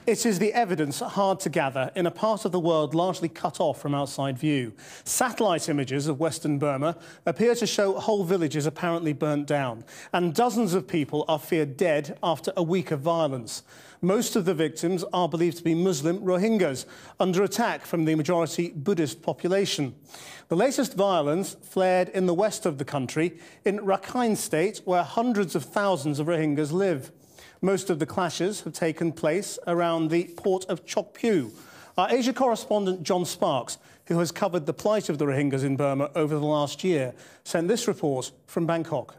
It is the evidence hard to gather in a part of the world largely cut off from outside view. Satellite images of Western Burma appear to show whole villages apparently burnt down, and dozens of people are feared dead after a week of violence. Most of the victims are believed to be Muslim Rohingyas, under attack from the majority Buddhist population. The latest violence flared in the west of the country, in Arakan state, where hundreds of thousands of Rohingyas live. Most of the clashes have taken place around the port of Chok Pyu. Our Asia correspondent John Sparks, who has covered the plight of the Rohingyas in Burma over the last year, sent this report from Bangkok.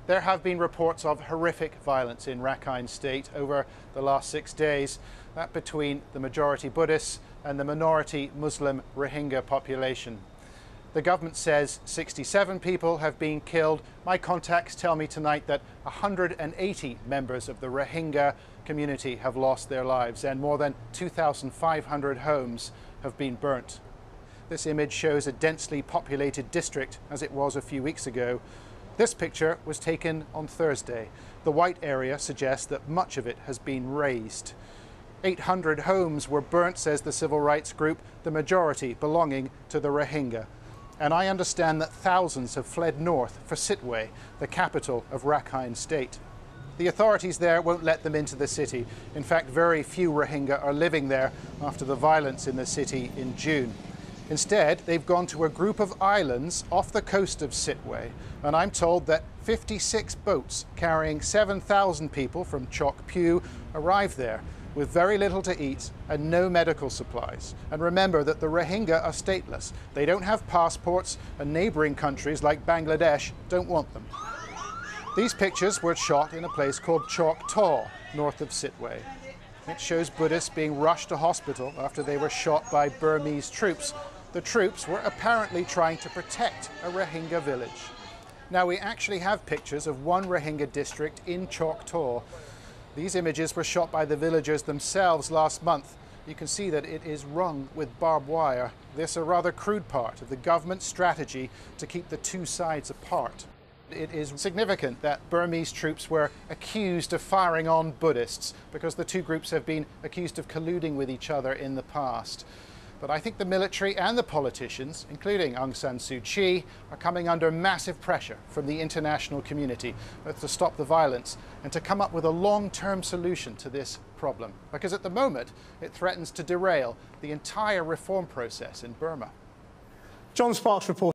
There have been reports of horrific violence in Rakhine State over the last 6 days, that between the majority Buddhists and the minority Muslim Rohingya population. The government says 67 people have been killed. My contacts tell me tonight that 180 members of the Rohingya community have lost their lives and more than 2,500 homes have been burnt. This image shows a densely populated district as it was a few weeks ago. This picture was taken on Thursday. The white area suggests that much of it has been razed. 800 homes were burnt, says the civil rights group, the majority belonging to the Rohingya. And I understand that thousands have fled north for Sittwe, the capital of Rakhine State. The authorities there won't let them into the city. In fact, very few Rohingya are living there after the violence in the city in June. Instead, they've gone to a group of islands off the coast of Sittwe, and I'm told that 56 boats carrying 7,000 people from Chok Pyu arrived there with very little to eat and no medical supplies. And remember that the Rohingya are stateless. They don't have passports, and neighbouring countries like Bangladesh don't want them. These pictures were shot in a place called Chok Taw, north of Sittwe. It shows Buddhists being rushed to hospital after they were shot by Burmese troops. The troops were apparently trying to protect a Rohingya village. Now, we actually have pictures of one Rohingya district in Chok Taw. These images were shot by the villagers themselves last month. You can see that it is rung with barbed wire. This a rather crude part of the government's strategy to keep the two sides apart. It is significant that Burmese troops were accused of firing on Buddhists because the two groups have been accused of colluding with each other in the past. But I think the military and the politicians, including Aung San Suu Kyi, are coming under massive pressure from the international community to stop the violence and to come up with a long-term solution to this problem. Because at the moment, it threatens to derail the entire reform process in Burma. John Sparks reporting.